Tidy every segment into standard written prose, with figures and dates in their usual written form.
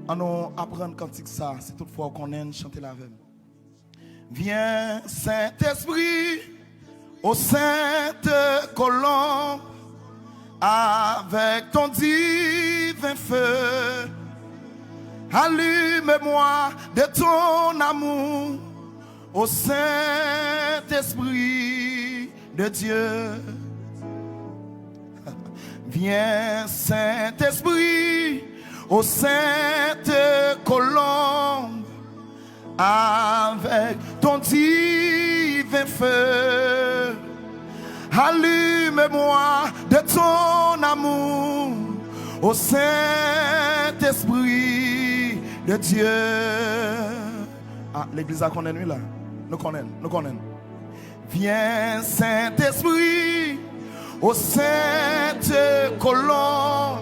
On nous apprendre cantique ça, c'est toutefois qu'on aime chanter la veille. Viens, Saint-Esprit, au sainte colombe, avec ton divin feu. Allume-moi de ton amour, au Saint-Esprit de Dieu. Viens, Saint-Esprit, au sainte colombe, avec ton divin feu. Allume-moi de ton amour, au Saint-Esprit de Dieu. Ah, l'église a connaît nous là. Nous connaissons. Viens, Saint-Esprit, au sainte colombe,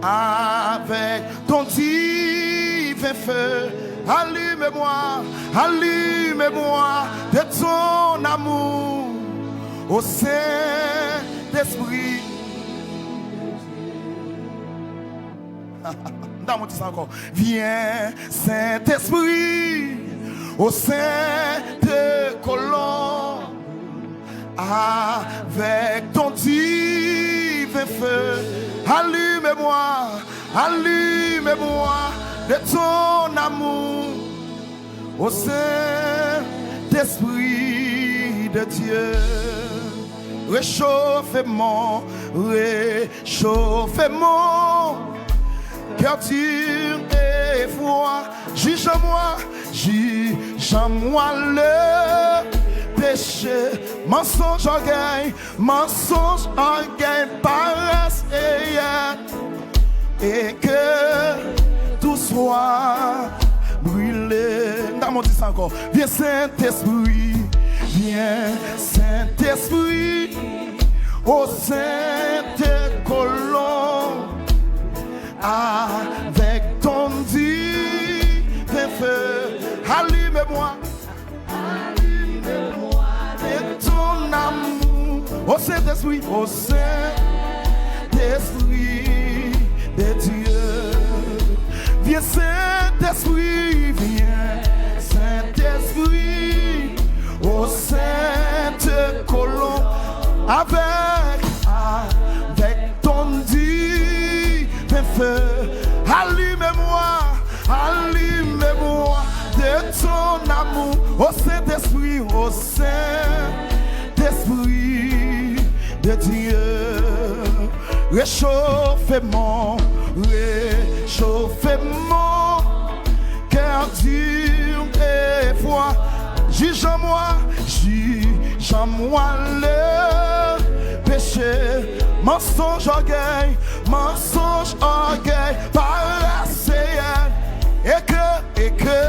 avec ton divin feu. Allume-moi de ton amour, au Saint-Esprit. Encore. Viens, Saint-Esprit, au sainte colombe, avec ton divin feu. Allume-moi de ton amour, au Saint-Esprit de Dieu. Réchauffe mon cœur dur et froid. Juge-moi le péché. Mensonge, orgueil, paresse et que tout soit brûlé. Dans mon dit encore. Viens Saint-Esprit, au sainte colombe, avec ton divin feu. Allume-moi de ton amour, au Saint-Esprit de Dieu. Viens Saint-Esprit, au sainte colombe, avec ton divin feu. Allume-moi de ton amour, au Saint-Esprit de Dieu. Réchauffe mon cœur dur et froid. Juge-moi le péché. Mensonge, orgueil, paresse et que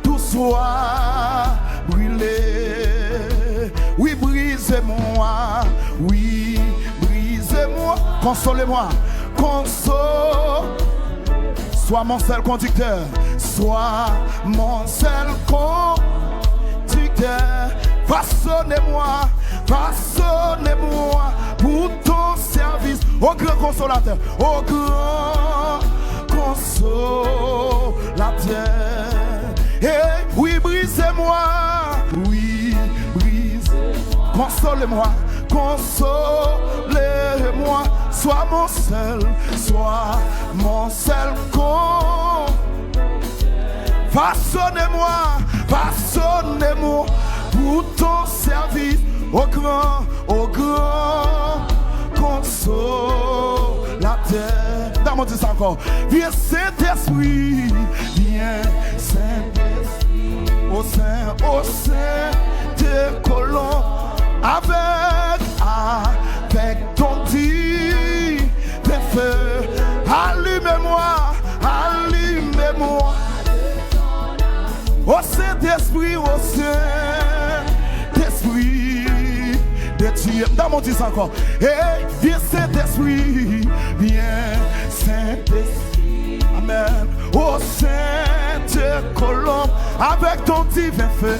tout soit brûlé. Oui, brise-moi, console-moi, sois mon seul conducteur, façonnez-moi pour ton service, au grand consolateur, Et oui, brisez-moi, consolez-moi, sois mon seul façonnez-moi pour ton service, au grand consolateur. Dans mon Dieu encore. Viens Saint-Esprit, au sein de colombe, avec ton divin feu. Allume-moi au Saint-Esprit, de Dieu. Dans mon Dieu encore. Et viens Saint-Esprit, Amen. Au sainte colombe, avec ton divin feu,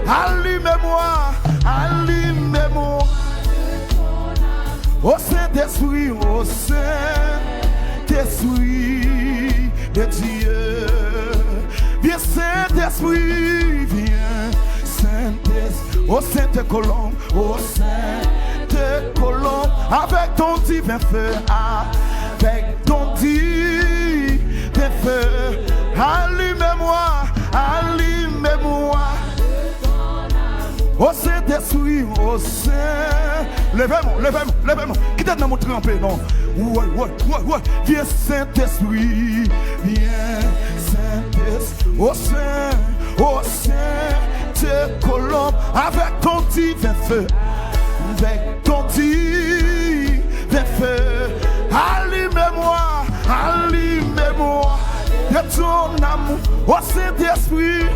Allume-moi Au Saint-Esprit, au Saint-Esprit de Dieu. Viens Saint-Esprit, viens Saint-Esprit, au Sainte-Colombe, au Sainte-Colombe, avec ton divin feu, avec ton divin feu, allume-moi, allume-moi. Au Saint-Esprit, au Saint. Levez-moi, levez-moi, levez-moi. Qui t'a dans trempé, non? Ouais. Viens Saint-Esprit, viens Saint-Esprit, au Saint-Colombe, avec ton divin feu, avec ton divin feu, allume-moi, allume-moi de ton amour, au Saint-Esprit.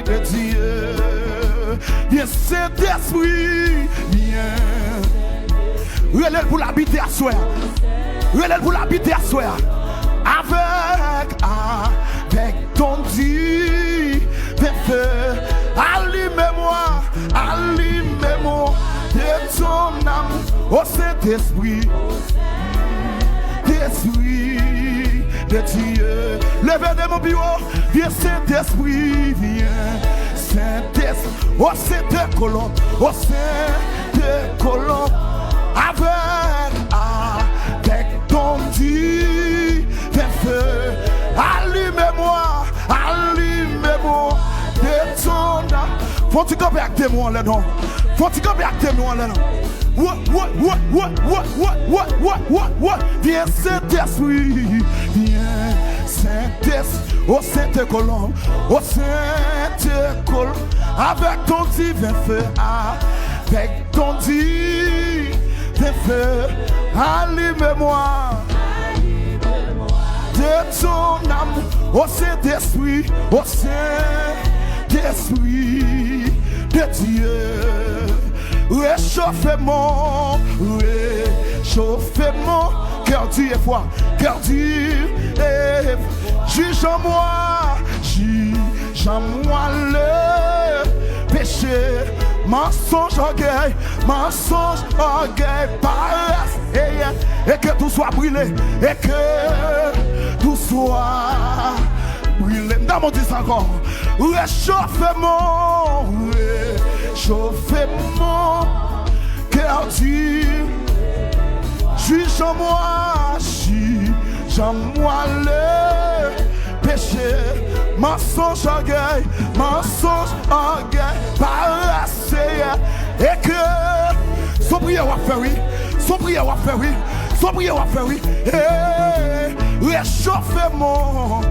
De Dieu, viens Saint-Esprit, viens. Relève pour l'habiter à soi. Relève pour l'habiter à soi. Avec ton divin feu. Allume-moi, allume-moi de ton amour. Au Saint-Esprit, Esprit de Dieu. Levez de mon bureau, viens Saint-Esprit, viens Saint-Esprit, au Sainte-Colombe, au Sainte-Colombe, avec ton divin feu. Allume-moi, allume-moi de ton âme. Faut-il camper avec tes mots là non? Faut-il camper avec tes mots là non? Viens Saint-Esprit, viens Saint-Esprit, au Sainte-Colombe, au Sainte-Colombe, avec ton divin feu, avec ton divin feu, allume-moi de ton amour, au Saint-Esprit, au Saint-Esprit de Dieu. Réchauffez-moi, réchauffez-moi, cœur dur et foi, cœur dur et juge-moi, juge-moi le péché, mensonge, orgueil, paresse, et que tout soit brûlé, et que tout soit brûlé. Dans mon disque encore, réchauffez-moi, réchauffez-moi, cœur dur, juge-moi, juge-moi le péché, mensonge, orgueil, paresse, et que son prière va faire oui, son prière va faire oui, son prière va faire oui, réchauffez-moi,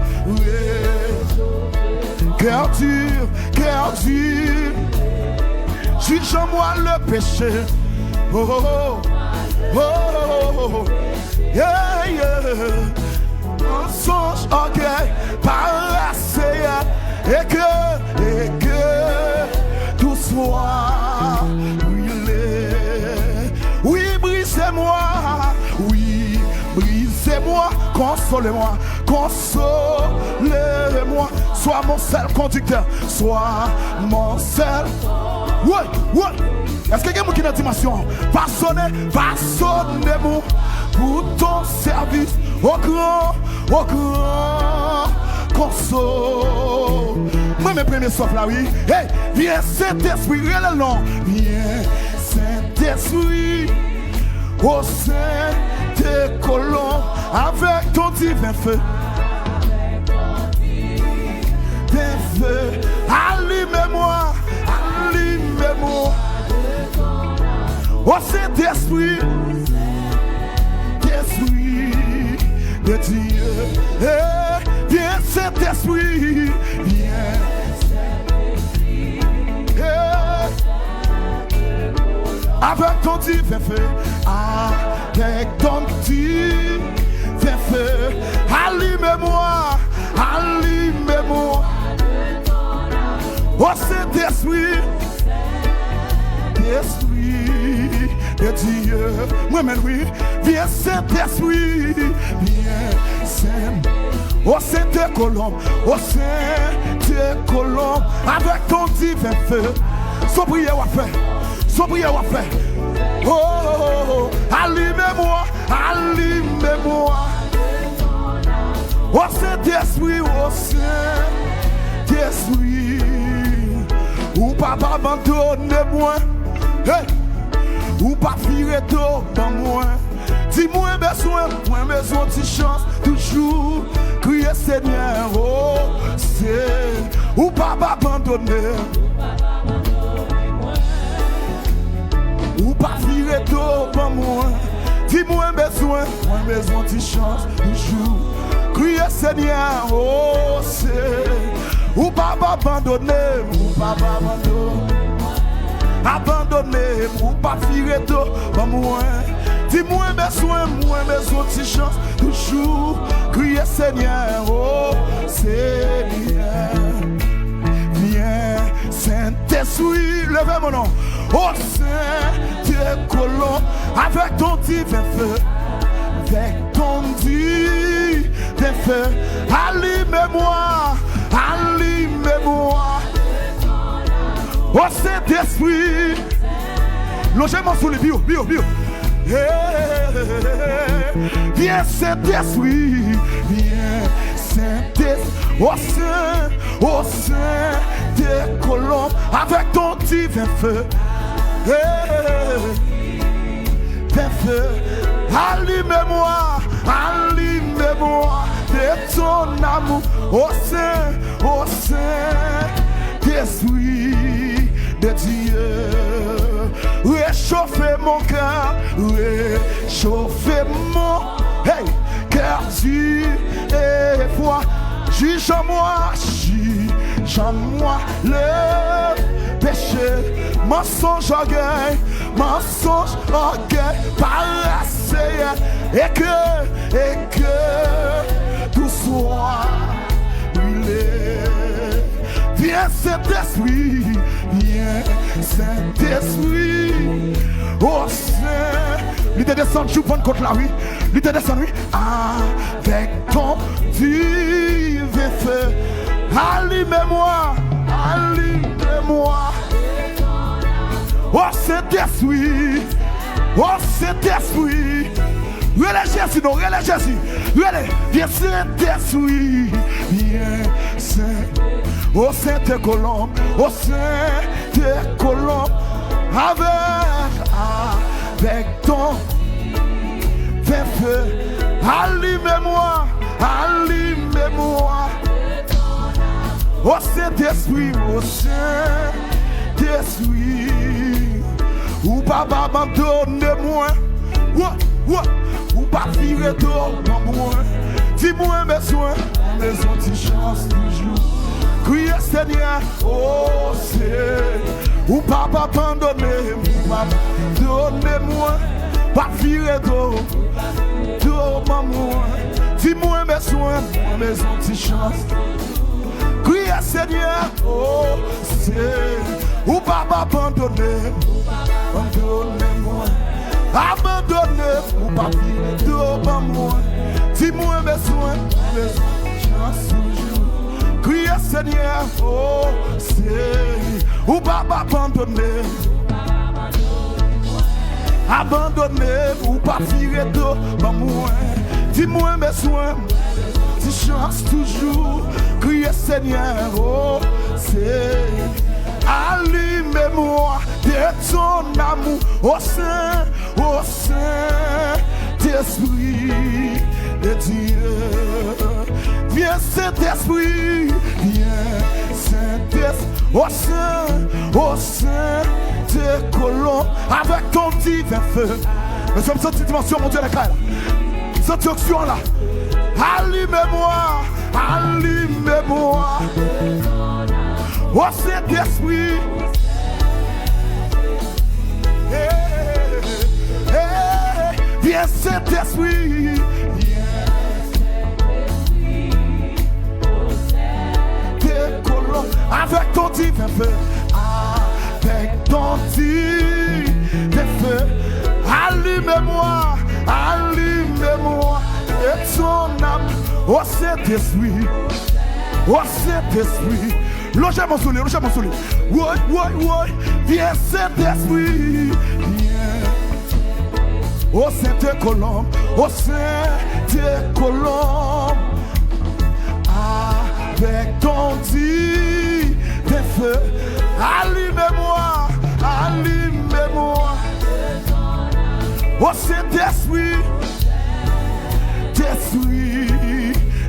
cœur dur, juge-moi le péché. Mensonge, orgueil, paresse, et que tout soit brûlé. Oui, brisez-moi, oui, brisez-moi, consolez-moi, consolez-moi. Sois mon seul conducteur, sois mon seul. Ouais. Est-ce que quelqu'un qui a une dimension? Façonnez-moi pour ton service au grand console. Moi, mes premiers sauf là, oui. Hey, viens Saint-Esprit, le nom. Viens Saint-Esprit, au Sainte-Colombe, avec ton divin feu. Allume-moi, allume-moi. Oh Saint-Esprit, Esprit de Dieu, viens Saint-Esprit, viens avec ton divin feu, avec ton divin feu, allume-moi, allume-moi. Oh Saint-Esprit, Esprit de Dieu, moi-même oui, viens Saint-Esprit, viens Saint, au Sainte-Colombe, au Sainte-Colombe, avec ton divin feu, son prière va faire, Son prière va faire. Oh, allumez-moi, allumez-moi. Oh Saint-Esprit, oh Saint-Esprit. Ou pas abandonner-moi. Hey. Ou pas virer dans moi. Dis-moi besoin de chance. Toujours crier Seigneur, oh c'est. Ou pas abandonner. Ou pas virer dans moi. Dis-moi besoin de chance. Toujours crier Seigneur, oh c'est. Ou pas abandonner. Ou pas abandonner, ou pas virer dans moi. Dis-moi besoin de chance. Toujours crier Seigneur, oh Seigneur. Viens, Saint-Esprit, levez mon nom. Oh Saint-Colomb, avec ton divin feu. Avec ton divin feu. Allumez-moi, allumez-moi. Oh Saint-Esprit, logez-moi sous les bio. Viens Saint-Esprit, viens Saint-Esprit, oh Saint-Colomb, avec ton divin feu. Feu, allumez-moi de ton amour, oh Saint-Esprit de Dieu. Réchauffez mon cœur, réchauffez mon cœur dur et froid. Juge-moi le péché, mensonge, orgueil, paresseux, et que tout soit brûlé. Viens Saint-Esprit, viens Saint-Esprit, oh Saint. Il te descend, je prends contre la rue. Il te descend, oui, avec ton divin feu. Allumez-moi. Oh Saint-Esprit, relais Jésus, non, relais Jésus. Viens Saint-Esprit, viens Saint. Oh Saint-Colomb, avec ton feu. Allumez-moi. Oh Saint-Esprit, ou pas abandonner-moi. Ou pas virer dans moi. Dis-moi besoin de chance toujours. Crier Seigneur, oh c'est. Ou pas abandonner, donnez-moi. Pas virer dans moi. Dis-moi besoin de chance. Crier Seigneur, oh c'est. Ou pas abandonner, abandonner, ou pas virer devant moi. Dis-moi besoin de chance toujours. Crier Seigneur, oh c'est. Ou pas abandonner, ou pas virer devant moi. Dis-moi besoin de chance toujours. Crier Seigneur, oh c'est. Allumez-moi de ton amour, oh Saint-Esprit de Dieu. Viens Saint-Esprit, viens Saint-Esprit, oh Saint-Colomb, avec ton divin feu. Nous sommes cette dimension, mon Dieu, lakay. Cette onction là. Allumez-moi. Oh Saint-Esprit, viens Saint-Esprit, avec ton divin feu, allumez-moi, et ton âme, oh Saint-Esprit, Logez mon soleil, Oui, viens Saint-Esprit, viens. Ô Sainte Colombe, avec ton divin feu, allumez-moi. Ô Saint-Esprit,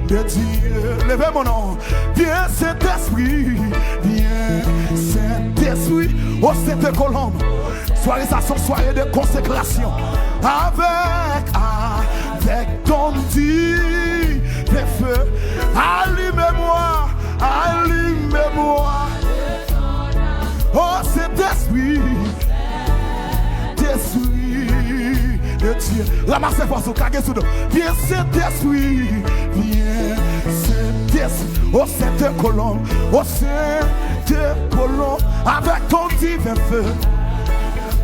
de Dieu, levez mon nom. Viens Saint-Esprit, ô Sainte Colombe. Soirée ça sont soirée de consécration. Avec ton divin feu, allumez-moi. Oh Saint-Esprit, de Dieu. Ramassez force au carré sous. Viens Saint-Esprit, ô Sainte Colombe, avec ton divin feu.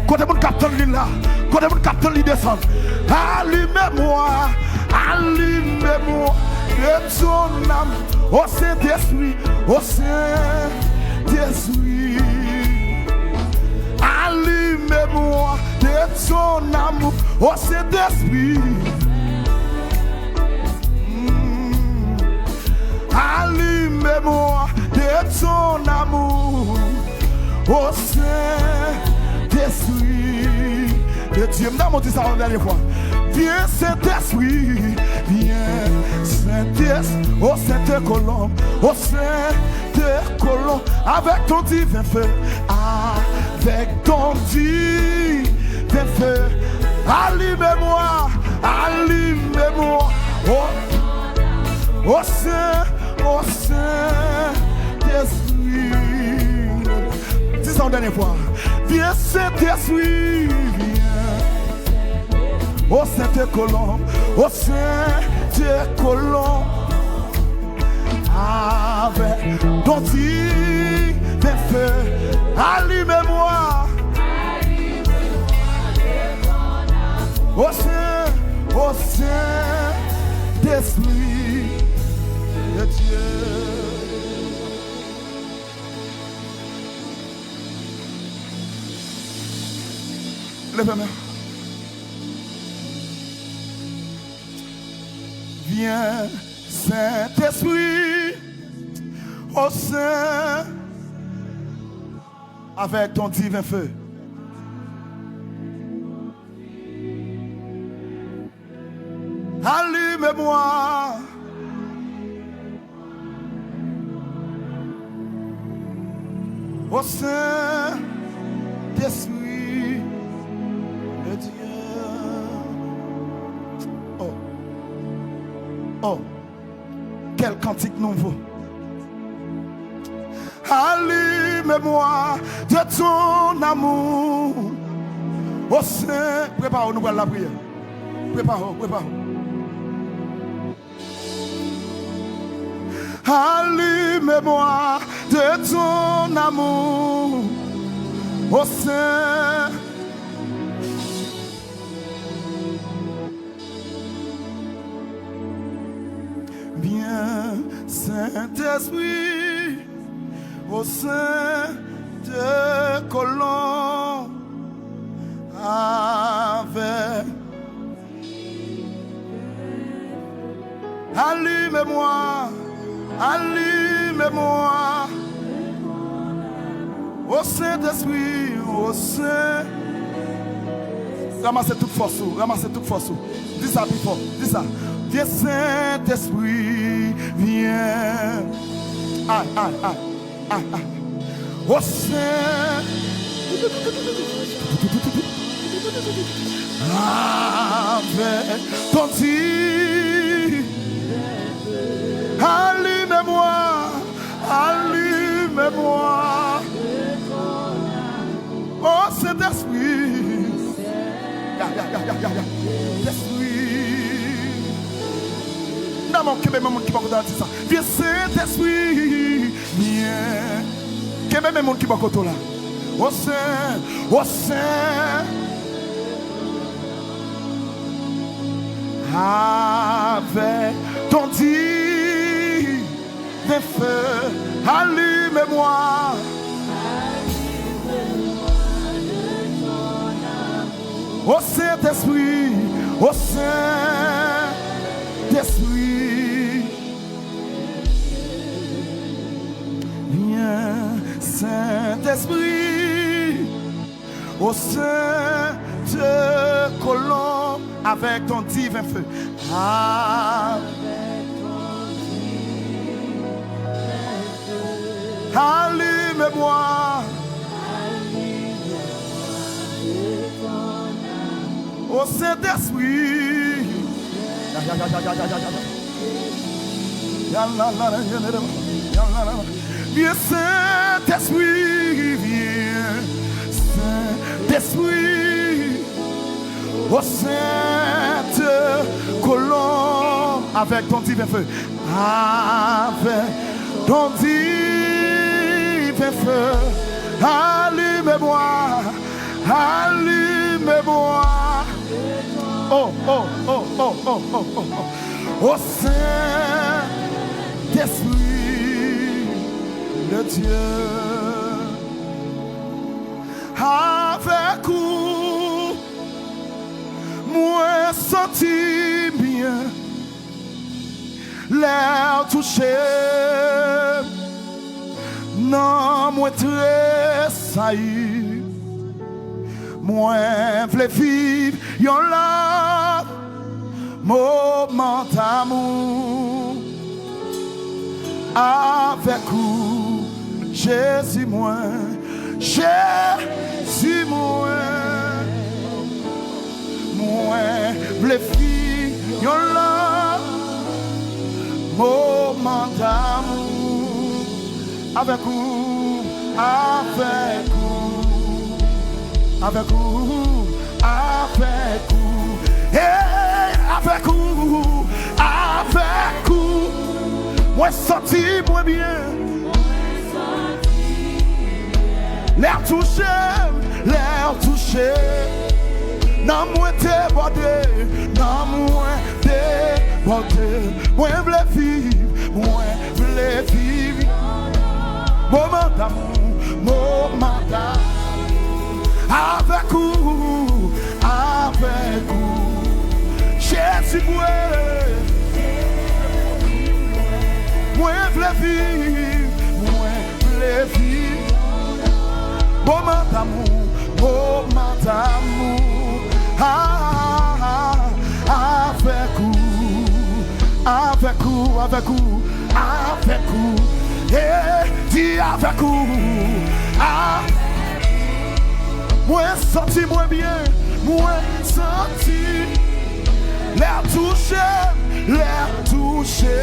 Quand mon capitaine l'île là, quand mon capitaine l'île descend, allumez-moi, de ton âme, ô Saint-Esprit, allumez-moi de ton amour, ô Saint-Esprit. Allumez-moi de ton amour, ô Saint-Esprit de Dieu. Je vais ça une dernière fois. Viens Saint-Esprit, Saint-Esprit, ô Sainte Colombe, avec ton divin feu, avec ton divin feu, allumez-moi, ô Saint-Esprit. Dis ça une dernière fois. Viens Saint-Esprit, ô Sainte Colombe, avec ton divin feu, allumez-moi, ô Saint-Esprit de Dieu. Levez-moi. Viens Saint-Esprit, ô Saint, avec ton divin feu. Allume-moi. Ô Saint-Esprit de Dieu. Oh, quel cantique nouveau. Allume-moi de ton amour. Ô Saint, prépare-nous, nous allons la prière. Prépare-nous. Allume-moi de ton amour, ô Saint. Bien Saint-Esprit, ô Saint de Colombe, avec. Allume-moi. Ô Saint-Esprit, ô Saint. Ramassez toute force. Dis ça plus fort, dis ça. Viens Saint-Esprit, viens. Ô Saint. Avec ton Dieu. Allume-moi. Oh Saint-Esprit. Esprit. Non, que même monde qui va dire ça. Viens Saint-Esprit. Viens. Que même monde qui va dire là. Oh Saint. Avec ton divin feu, allume-moi. Allumez-moi. Au Saint-Esprit, au Saint-Esprit, viens, Saint-Esprit, au Saint-Colombe, avec ton divin feu. Allume-moi. Au Saint-Esprit, viens Saint-Esprit, viens Saint-Esprit, au Saint-Colombe, avec ton divin feu, avec ton divin feu, allume-moi, allume-moi. Oh, oh, oh, oh, oh, oh, oh, oh. Au Saint-Esprit de Dieu, avec vous, moi senti bien l'air touché, non, moi très sailli. Moi, v'le vivre, yon la, moment d'amour. Avec vous, Jésus, moi, Jésus, moi. Moi, v'le vivre, yon la, moment d'amour. Avec vous, avec vous. Avec vous, avec vous, hey, avec vous, avec vous. Moi senti moi bien, l'air touché, non moi débordé, non moi débordé. Moi v'le vivre, moment d'amour, moment d'amour. Avec vous, Jésus, moi v'le vivre, moment d'amour, avec vous, et dis avec vous, moi senti moi bien, moi senti l'air touché,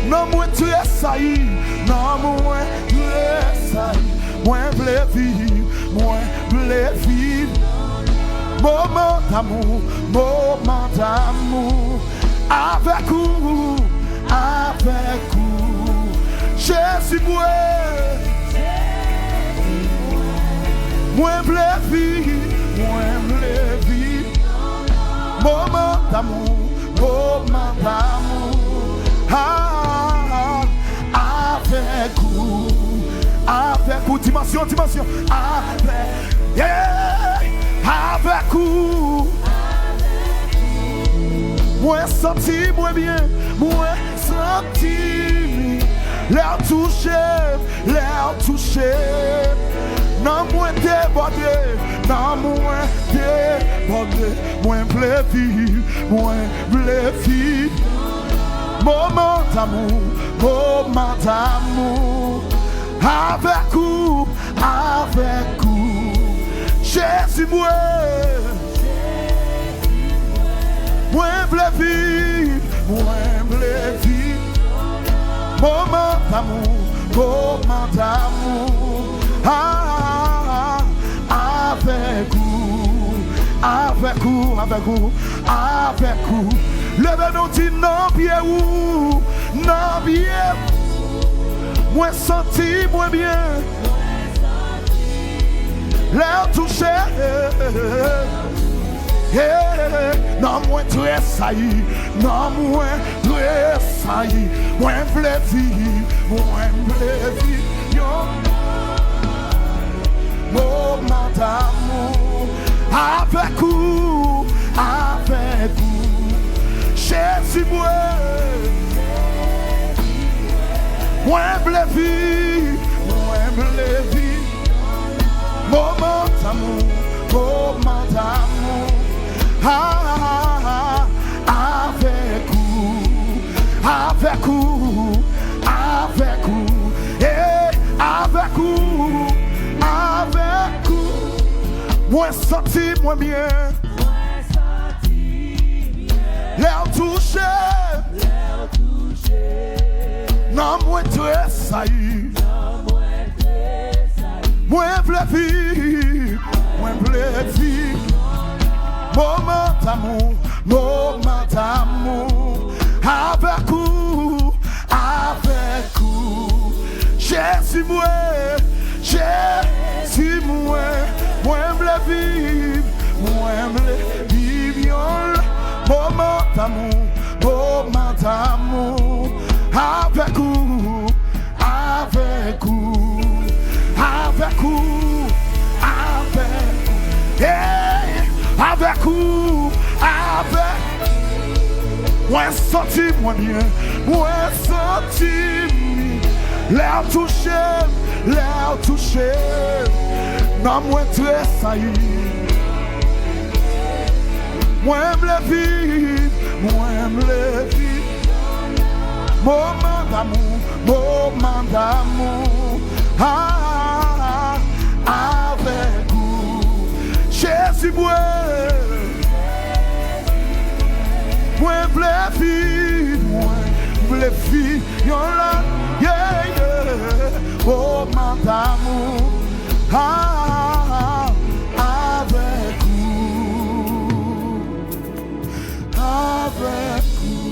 non moi tu es sailli, non moi tu es sailli, moi v'le vivre, moment d'amour, avec vous, Jésus moi v'le vivre, moment d'amour, avec vous, dimension, avec vous, moi senti, moi bien, moi senti, l'air touché, non moi débordé, moi v'le vivre, moment d'amour, avec vous, Jésus moi v'le vivre, moment d'amour, avec vous, levez-nous dit non bien où, moi senti, moi bien, l'air touché, non moi très sailli, moi v'le vivre, moment d'amour avec vous, Jésus moi me vie, moment d'amour, avec vous, avec vous, moi senti moi bien, l'air touché, non moi très saillie, moi v'le vie, moment d'amour, avec vous, Jésus moi, v'le vivre, moment d'amour, avec vous, avec vous, moi senti moi bien, l'air touché, non moi très saillie, moi me vivre, moment d'amour, avec vous, Jésus moi v'le vivre, moment d'amour, avec vous,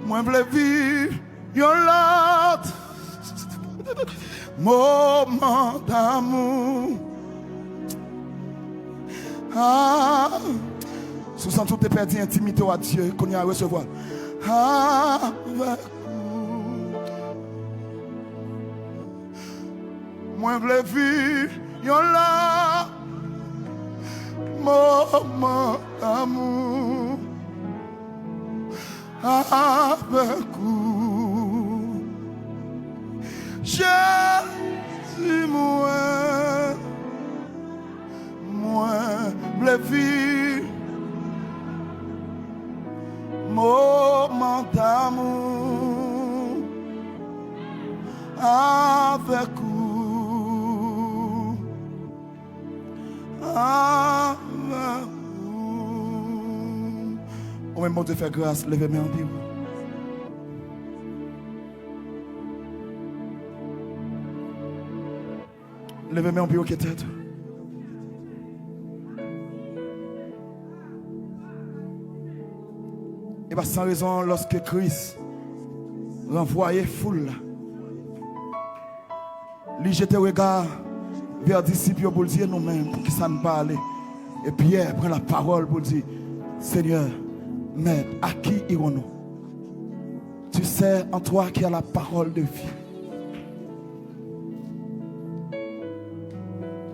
moi v'le vivre, moment d'amour. Sous sans tout est perdu intimité à Dieu qu'on y a à recevoir. Avec vous, moi v'le vivre, là, moment d'amour, avec vous, Jésus moi v'le vivre, moment d'amour, avec vous, Au même moment de faire grâce, levez-moi en pied. Levez-moi en pied qui est tête. Et bien sans raison, lorsque Christ renvoyait foule, il jetait regard vers les disciples pour dire nous-mêmes, pour qu'ils s'en parlent. Et Pierre prend la parole pour dire, Seigneur, Maître, à qui irons-nous? Tu sais en toi qu'il y a la parole de vie.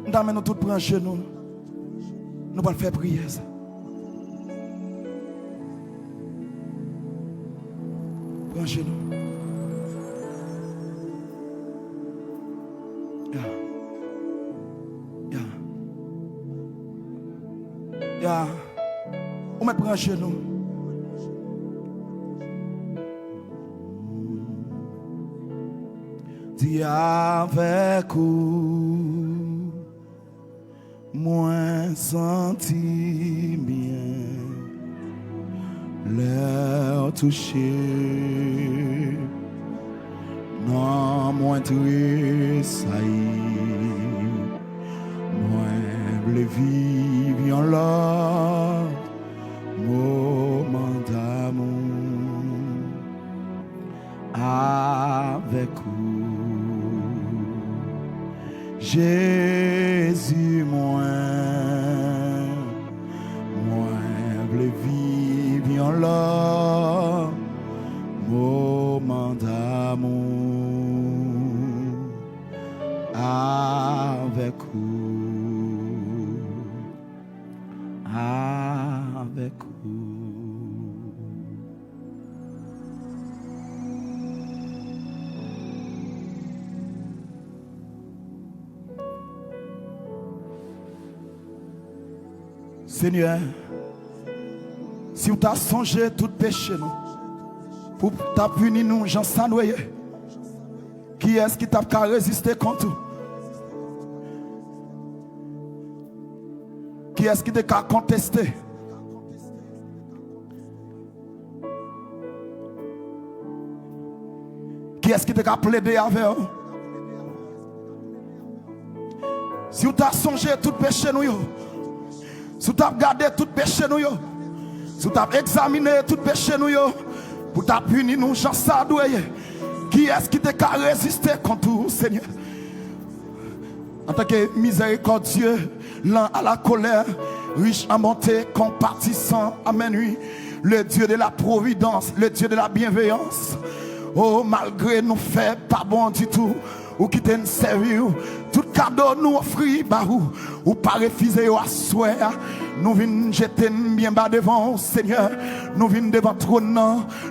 Nous allons tous prendre chez nous. Nous allons faire prier ça. Prends chez nous. On me prend chez nous. Dis avec vous, moi senti bien, l'air touché, non moins tressailli, moi le vivre là, moment d'amour, avec vous. Jésus, moi vle vivre là, moment d'amour, avec vous. Seigneur, si vous t'as songé tout péché, nous, pour t'as puni nous, j'en sais noyer, qui est-ce qui t'a qu'à résister contre vous? Qui est-ce qui t'a qu'à contester? Qui est-ce qui t'a qu'à plaider avec vous? Si vous t'as songé tout péché, nous, si tu as regardé tout péché nous, si tu as examiné tout péché nous, pour ta punir nous, j'en sais qui est-ce qui t'a résisté contre vous, Seigneur? En tant que miséricordieux, lent à la colère, riche en bonté, compatissant, amen, oui, le Dieu de la providence, le Dieu de la bienveillance. Oh, malgré nous fait pas bon du tout, ou qui t'en servir, tout cadeau nous offre, bah ou pas refuser à souhait, nous venons jeter bien bas devant, Seigneur, nous venons devant trône,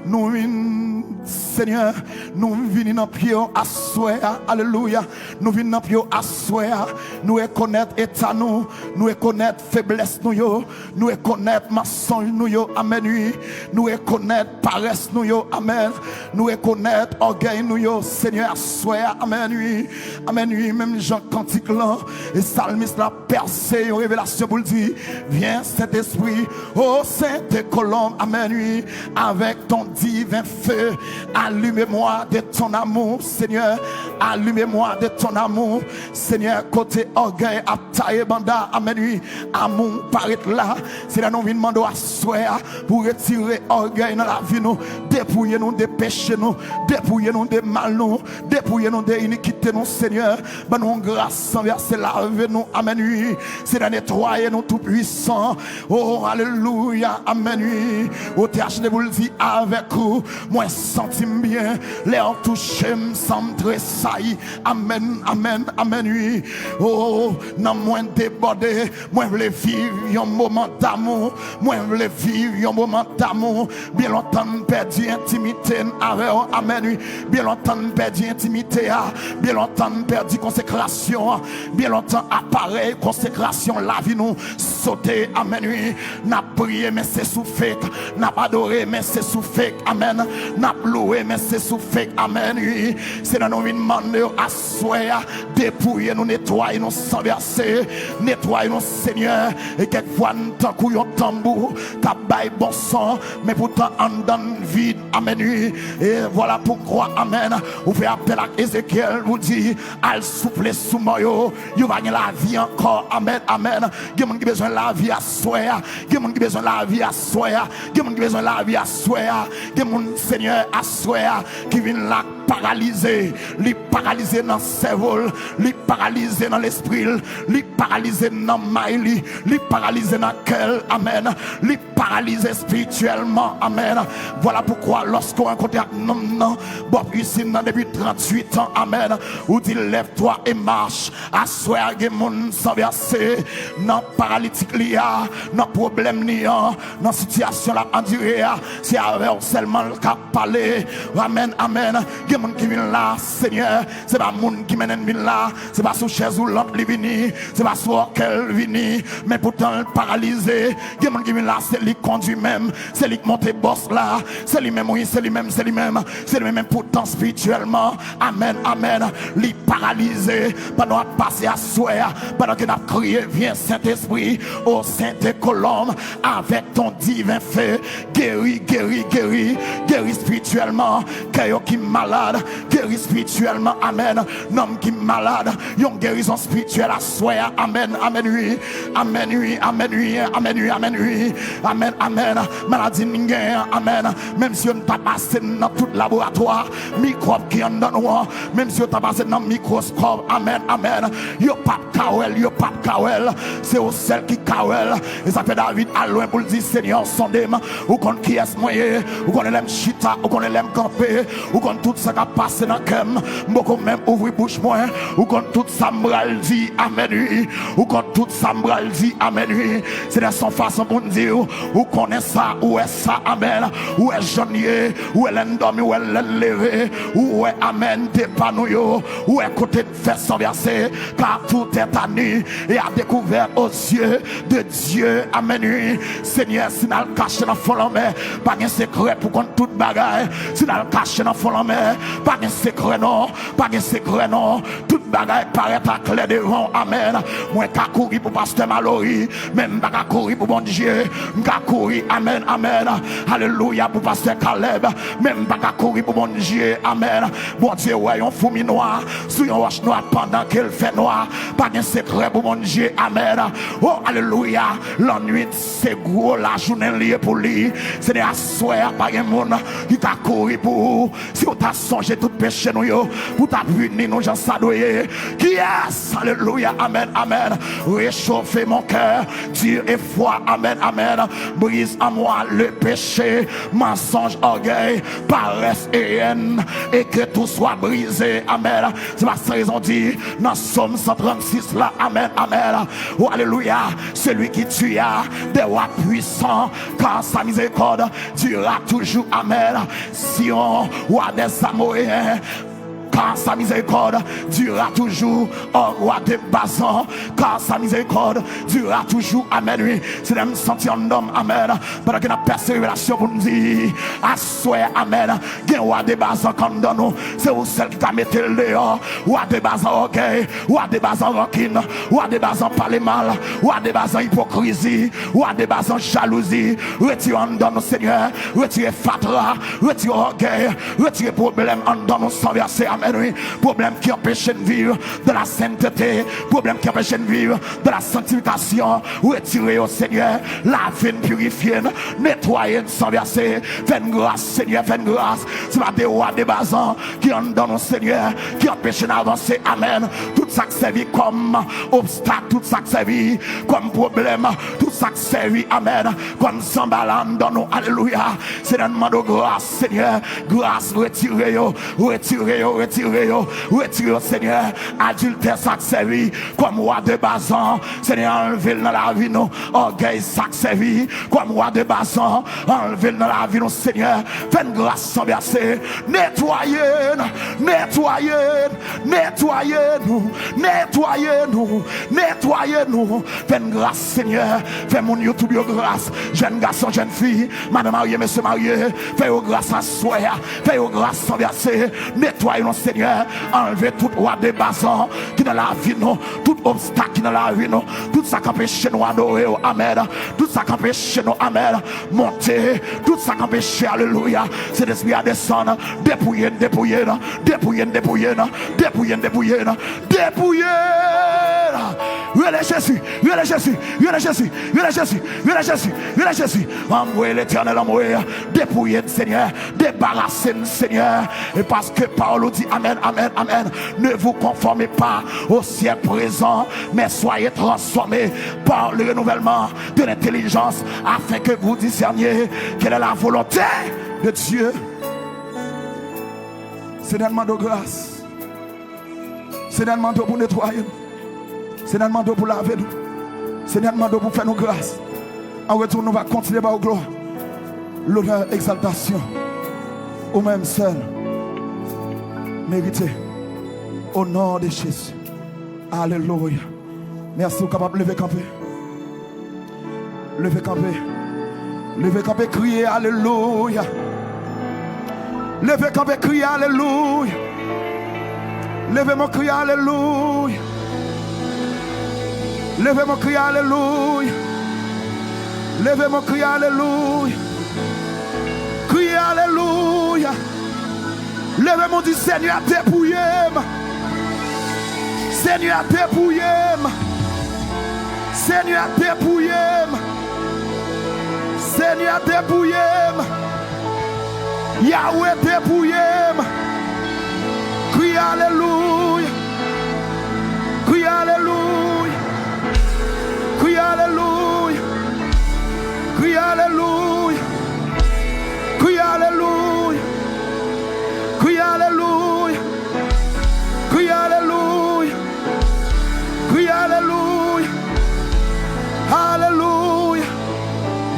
nous venons, Seigneur, nous venons dans pied à souhait, alléluia, nous venons dans pied à souhait, nous reconnaître état nous reconnaître faiblesse nous reconnaître mensonge nous, amen, oui, nous reconnaître paresse nous, amen, nous reconnaître orgueil nous, Seigneur, souhait, amen, oui, même Jean Cantique là, et Salmiste l'a percé, une révélation pour le dire, viens Saint-Esprit, oh Sainte-Colombe, amen, oui, avec ton divin feu, allume-moi de ton amour, Seigneur, allume-moi de ton amour, Seigneur, côté orgueil, aptaille, banda, amen, oui, amour, paraît là, c'est là nous venons demander à soi pour retirer orgueil dans la vie, nous, dépouiller nous des péchés, nous, dépouiller nous des mal, nous, dépouiller nous des iniquités, nous, Seigneur, ben nous grâce sans verser laver nous, amen, oui, c'est la nettoyer nous tout puissant, oh, alléluia, amen, oui, au THD vous le dit avec vous, moi senti bien, les ont touché, me semble très saillie, amen, amen, amen, oui, oh, non moins débordé, moi je voulais vivre un moment d'amour, moi je voulais vivre un moment d'amour, bien longtemps perdu intimité avec, amen, oui, bien longtemps perdu intimité, bien longtemps perdu consécration, bien longtemps appareil, consécration, la vie nous sauter, amen, oui, n'a prié mais c'est sous fait, n'a pas adoré mais c'est sous fait, amen, n'a loué mais c'est sous fait, amen, oui, c'est dans nos vies demander à soi, dépouiller nous, nettoyer nous sans verser, nettoyer nous, Seigneur, et quelquefois nous tant couillons tambour, t'as bail bon sang, mais pourtant en donne vide, amen, oui, et voilà pourquoi, amen, vous faites appel à Ézéchiel, vous dit, al souffler sous moi, vous avez la vie encore, amen, amen, il y a des gens qui ont besoin de la vie à soi, il y a des gens qui ont besoin de la vie à soi, il y a des gens qui ont besoin de la vie à soi, il y a des gens, Seigneur, à soi, qui viennent là paralysé, li paralysé dans le cerveau, li paralysé dans l'esprit, li paralysé dans le mail, li paralysé dans le cœur, amen, li paralysé spirituellement, amen. Voilà pourquoi lorsqu'on rencontre non, bon, ici depuis 38 ans, amen, ou dit lève-toi et marche, assoir des gens sans verser, non paralytique liya, non problème liya, non situation la endurée, c'est avec seulement le cap parler, amen, amen. Moun qui vient là, Seigneur, c'est pas moun qui mène là, c'est pas sous chaise ou lampe li vini, c'est pas sous orquel vini, mais pourtant paralysé. Il moun qui vient là, c'est lui conduit même, c'est lui qui monte boss là, c'est lui même, oui, c'est lui même, c'est lui même, c'est lui même pourtant spirituellement, amen, amen, lui paralysé, pendant à passer à souhait, pendant qu'il a crié, viens Saint-Esprit, ô Sainte-Colombe, avec ton divin feu, guéris, guéris, guéris, guéris spirituellement, quelqu'un qui est malade, guéris spirituellement, amen. Nom qui est malade, yon guérison spirituelle à soi, amen, amen, oui, amen, oui, amen, oui, amen, oui, amen, oui, amen, amen. Maladie n'gain, amen. Même si on t'a passé dans tout laboratoire, microbe qui en donne, même si on t'a passé dans microscope, amen, amen. Yo pas kawel, c'est au seul qui kawel. Et ça fait David à loin pour le dire, Seigneur, sondez-moi, ou qu'on qui est moyen, ou qu'on l'aime chita, ou qu'on l'aime camper, ou qu'on tout ça qui passe dans le cœur, beaucoup même ouvrir bouche moi, ou quand tout ça m'bral dit amen oui, ou quand tout ça m'bral dit amen oui, c'est de son façon pour nous dire, ou connaît ça, ou est ça amen, ou est jeunier, ou est l'endormi, ou est l'enlevé, ou est amen dépanoui, ou est côté de faire son verset, car tout est à nu et a découvert aux yeux de Dieu, amen oui. Seigneur, si nous le cachons dans le fond de la mer, pas de secret pour qu'on toute bagaille, si nous le cachons dans le fond de la mer, pas de secret non, pas de secret non, toute bagaille paraît à clair devant, amen. Moi, je vais courir pour pasteur Mallory, même je vais courir pour bon Dieu, je vais courir, amen, amen, alléluia pour pasteur Caleb, même je vais courir pour bon Dieu, amen. Bon Dieu, ouais, on fourmi noir, sur une roche noire pendant qu'elle fait noir, pas de secret pour bon Dieu, amen. Oh, alléluia, la nuit c'est gros, la journée liée pour lui, c'est des assoirs, pas de monde qui t'a couru pour vous, si vous t'as songé tout péché nous, pour t'a puni nous, j'en sadoyer, qui est, alléluia, amen, amen, réchauffez mon cœur, Dieu et foi, amen, amen, brise en moi le péché, mensonge, orgueil, paresse et haine, et que tout soit brisé, amen. C'est ma raison dit dans Somme 136 là, amen, amen. Oh, alléluia, celui qui tue des rois puissants, car sa miséricorde durera toujours, amen. Sion, roi des Amoréens, car sa miséricorde durera toujours, au roi de Bazan, car sa miséricorde durera toujours, amen, oui, c'est de me sentir un homme, amen, pendant que nous percé révélation pour nous dire, assoir, amen, qu'il roi de Bazan comme dans nous, c'est vous seul qui t'a mis le dehors, roi de Bazan orgueil, roi de Bazan rancune, roi de Bazan parler mal, roi de Bazan hypocrisie, roi de Bazan jalousie, retire en dans nous, Seigneur, retire fatra, retire orgueil, retire problème en dans nous sans verser, amen. Problème qui empêche de vivre de la sainteté, problème qui empêche de vivre de la sanctification, retirez au Seigneur, lavez, purifiez, nettoyez sans verser, faites grâce, Seigneur, faites grâce. C'est pas des rois des basans qui en donnent au Seigneur, qui empêchent d'avancer, amen. Tout ça qui servit comme obstacle, tout ça qui servit comme problème, tout ça qui servit, amen, comme sambalan dans nous, alléluia. C'est un demande de grâce, Seigneur, grâce, retirez-yo, retirez-yo, retirez-yo, retirez-yo, Seigneur, adultère ça servi comme roi de Bazan, Seigneur, enlevez dans la vie nous, orgueil ça servi comme roi de Bazan, enlevez dans la vie nous, Seigneur, faites grâce sans verser, nettoyez, nettoyez, nettoyez-nous, nettoyez-nous, nettoyez-nous, faites grâce, Seigneur, faites mon YouTube grâce, jeune garçon, jeune fille, madame mariée, monsieur marié, faites grâce à soi, faites grâce sans verser, nettoyez-nous, Seigneur, enlevez tout roi de Bazan qui dans la vie nous, tout obstacle qui dans la vie nous, tout ça qui empêche nous adorer, amen, tout ça qui empêche nous, amen, monter, tout ça qui empêche, alléluia, c'est l'esprit à descendre, dépouiller, dépouiller, dépouiller, dépouiller, dépouiller, dépouiller, dépouiller, relâchez Jésus, relâchez Jésus, relâchez Jésus, relâchez Jésus, relâchez Jésus, relâchez Jésus, envoyez l'éternel, envoyez, dépouiller, Seigneur, débarrassez, Seigneur, et parce que Paul dit amen, amen, amen, ne vous conformez pas au siècle présent, mais soyez transformés par le renouvellement de l'intelligence afin que vous discerniez quelle est la volonté de Dieu. C'est un demande de grâce, c'est un demande pour nettoyer, c'est un demande pour laver nous, c'est un demande pour faire nos grâces. En retour, nous allons continuer par gloire, l'honneur, exaltation, au même seul. Mérité au nom de Jésus. Alléluia. Merci, vous capable de lever camper. Lever camper. Lever camper, crier alléluia. Lever camper, crier alléluia. Levez mon cri alléluia. Levez mon cri alléluia. Levez mon cri alléluia. Criez alléluia. Levez mon dit Seigneur dépouillé. Seigneur dépouillé. Seigneur dépouillé. Seigneur dépouillé. Yahweh dépouillé. Crie alléluia. Crie alléluia. Crie alléluia. Crie alléluia. Crie alléluia. Crie alléluia.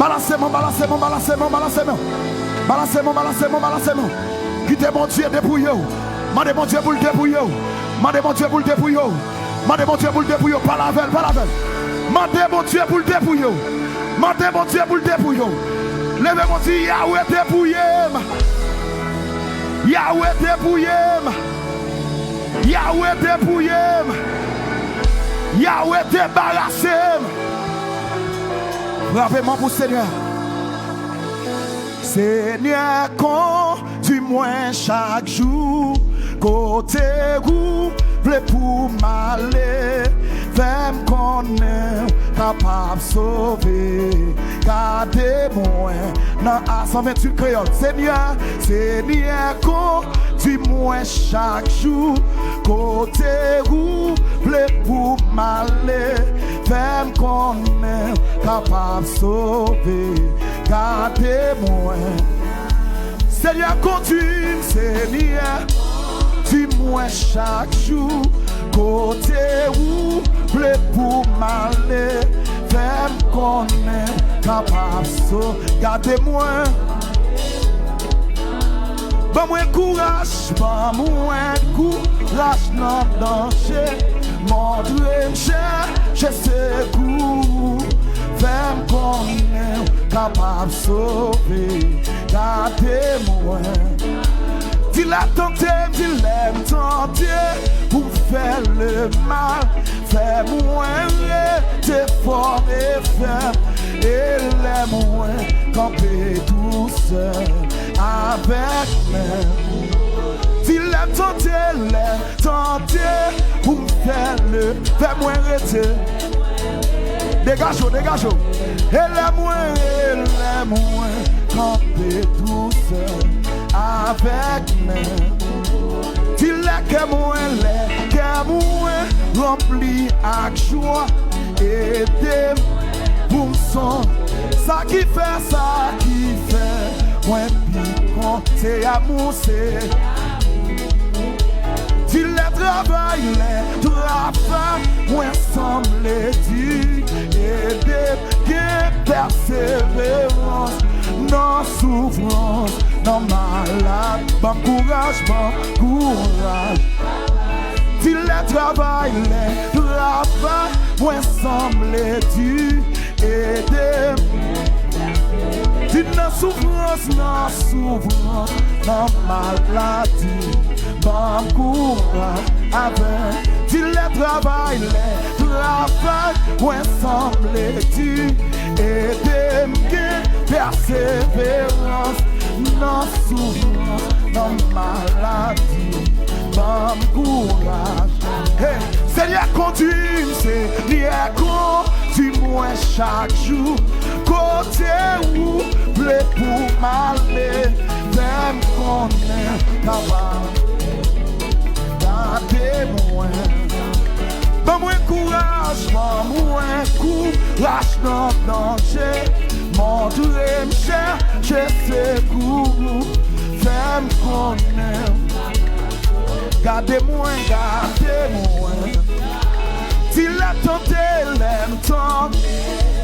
Balancez-moi. Quittez mon Dieu dépouillé. Mandez mon Dieu pour le dépouiller. Mandez mon Dieu pour le dépouiller. Mandez mon Dieu pour le dépouiller. Pas la veille. Mandez mon Dieu pour le dépouiller. Mandez mon Dieu pour le dépouiller. Levez mon Dieu, Yahweh dépouillé. Yahweh dépouillé. Yahweh dépouillé. Yahweh débarrassé. Rappelez-moi pour Seigneur. Seigneur, conduis-moi chaque jour. Côté où v'lez pour m'aller. Fais-moi connaître, capable de sauver. Gardez-moi dans la 128 créole. Seigneur, conduis-moi chaque jour. Côté où v'lez pour m'aller. Fais-moi connaître, capable de sauver. Gardez-moi. Seigneur, conduis-moi. Seigneur, dis-moi chaque jour. Côté où blé pour m'aller. Fais-moi connaître, capable de gardez-moi. Bon-moi courage dans le danger. Montre-moi je sais où. Fais-moi connaître, capable de sauver. Gardez-moi. Dis-la tenter pour faire le mal. Fais-moi rester fort et ferme. Et laisse-moi camper tout seul avec moi. Dis-la tenter pour faire le mal. Fais-moi rester. Dégage. Et laisse-moi camper tout seul. Avec moi, dis-le que moi rempli avec joie et des pour son. Ça qui fait, moi piquant, c'est amour, c'est. Dis-le travail, moi semble dire et des persévérance. Non souffrance, non malade, bon courage. Dis le travail, moi semble dire aider. Dis non souffrance, non maladie, bon courage avec. Dis le travail, moi semble dire aider. Persévérance, non souffrance, non maladie, bon courage. Hey, Seigneur, conduis-moi chaque jour. Côté où blé pour m'aller. Fais-moi connaître, capable. Gardez-moi. Bon-moi courage dans le danger. Montre-moi je sais où. Fais-moi connaître. Gardez-moi. Si la tenter l'aime tant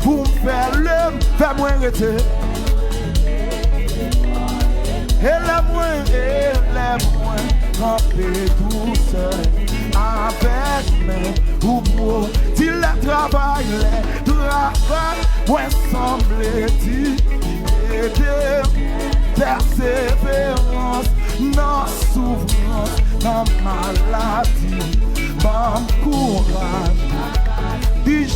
pour me faire le fais-moi arrêter. Et l'aime-moi camper tout seul avec mes ou si le travail, moi semble-t-il et de persévérance, non souffrance, non maladie, bon courage. Dis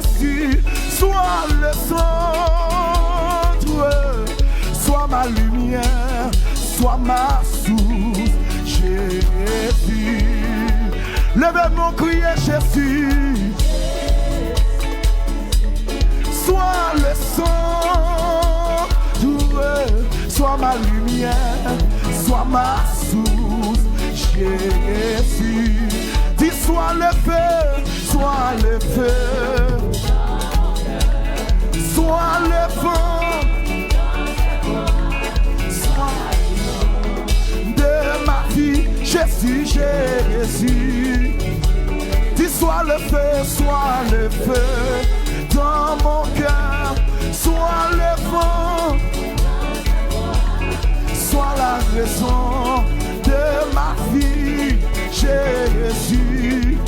Jésus, sois le centre, sois ma lumière, sois ma source, Jésus. Levez mon cri, Jésus. Sois le centre, sois ma lumière, sois ma source, Jésus. Dis sois le feu, sois le feu, sois le vent, sois de ma vie, Jésus, Jésus. Dis sois le feu, dans mon cœur. Sois le vent, sois la raison de ma vie, Jésus.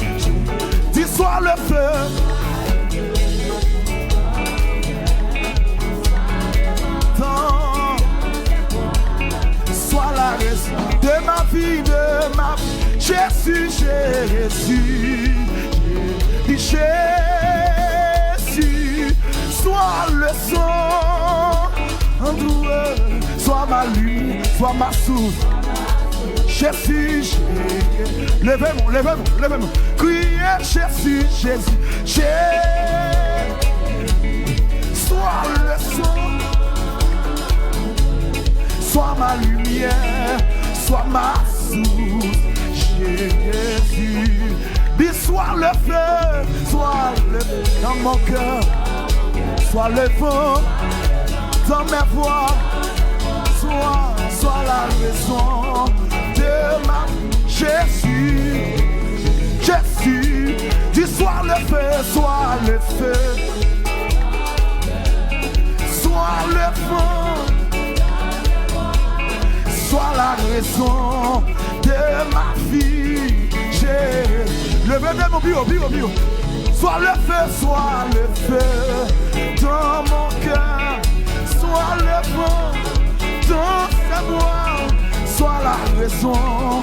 Dis sois le feu, sois la raison de ma vie, Jésus, Jésus, Jésus, sois le son, sois ma lumière, sois ma source. Jésus, Jésus, levez-moi, levez-moi, levez-moi, criez Jésus, Jésus, Jésus, sois le son, sois ma lumière, sois ma source, Jésus. Dis sois le feu, sois le feu dans mon cœur, sois le vent dans mes voix, sois la raison de ma Jésus, Jésus. Dis sois le feu, sois le feu, sois le vent, sois la raison de ma vie. Levez mon bio. Sois le feu dans mon cœur. Sois le vent dans ses voix. Sois la raison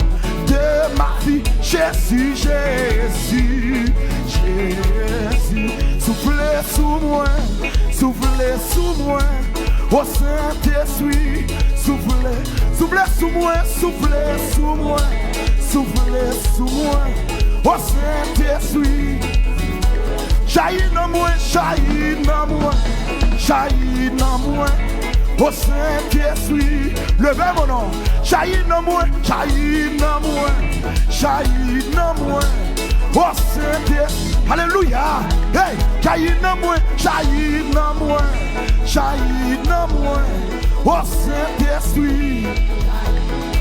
de ma vie. Jésus, Jésus, Jésus. Soufflez sous moi, soufflez sous moi. Au Saint-Esprit, soufflez, soufflez sous moi, soufflez sous moi, soufflez sous moi. Au Saint-Esprit, jaillit dans moi, jaillit dans moi, jaillit dans moi. Au Saint-Esprit, levez mon nom, jaillit dans moi, jaillit dans moi, jaillit dans moi. Au Saint-Esprit, alléluia, hey, jaillit dans moi, jaillit dans moi, jaillit dans moi. Au Saint-Esprit,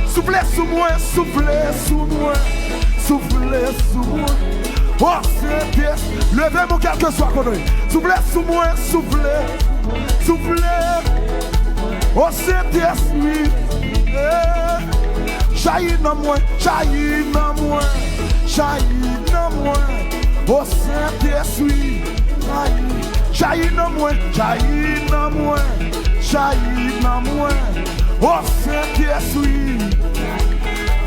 soufflez sous moi, soufflez sous moi, soufflez sous moi. Oh Saint-Esprit, levez-moi quel que soit qu'on est. Soufflez sous moi, soufflez, soufflez. Oh Saint-Esprit, jaillit dans moi, jaillit dans moi, jaillit dans moi. Oh Saint-Esprit, jaillit dans moi, jaillit dans moi, jaillit dans moi. Oh Saint-Esprit,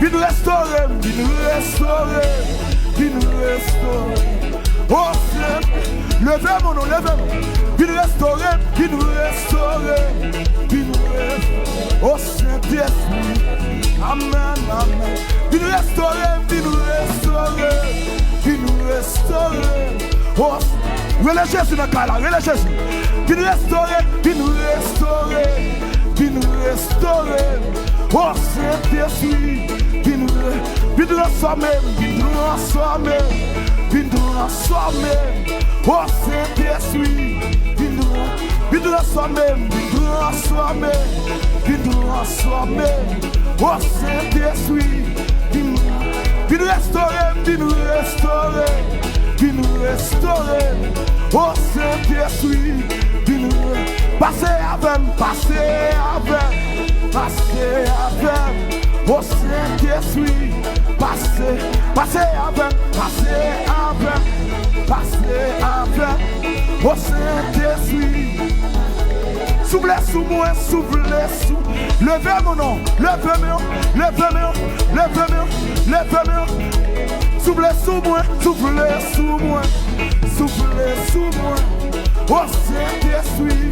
viens restaurer, viens restaurer, viens restaurer. Oh Saint-Esprit, levez mon nom, levez-moi. Viens restaurer, viens restaurer, viens restaurer. Oh Saint-Esprit, amen, amen. Viens restaurer, viens restaurer, viens restaurer. Oh, relève Jésus dans le cas là, relève Jésus. Viens restaurer, viens restaurer, viens restaurer. Oh Saint-Esprit, viens transformer, viens transformer, viens transformer. Oh Saint-Esprit, viens transformer, viens transformer, viens transformer. Oh Saint-Esprit, viens restaurer, viens restaurer, viens restaurer. Oh Saint-Esprit, viens passer avec, passer avec, passer avec. Oh Saint-Esprit, passer, passer avec, passer avec, passer avec. Oh Saint-Esprit, soufflez sous moi, soufflez sous. Levez mon nom, levez-moi, levez-moi, levez-moi, levez-moi. Soufflez sous moi, soufflez sous moi, soufflez sous moi. Oh Saint-Esprit,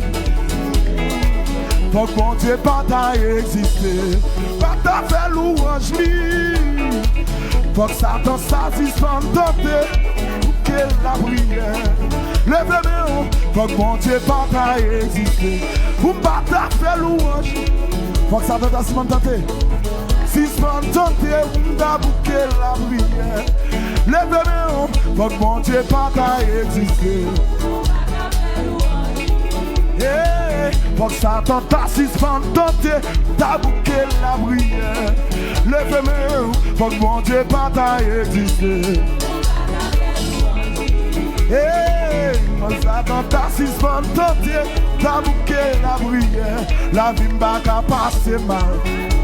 faut que mon Dieu pas t'a existé, pas t'a fait louange mi. Faut que Satan satisfasse tenter pour qu'elle la prière. Levez-moi, faut que mon Dieu pas t'a existé, pour pas t'a fait louange. Faut que Satan satisfasse tenter, si c'est tenter pour qu'elle la prière. Levez-moi, faut que mon Dieu pas t'a existé. Faut que Satan t'assiste tenter t'as bouqué la prière. Levez-moi, faut que mon Dieu pas t'a existé. Faut que Satan quand t'assis devant tenter, t'as bouqué la prière, la vie m'a qu'à passer mal.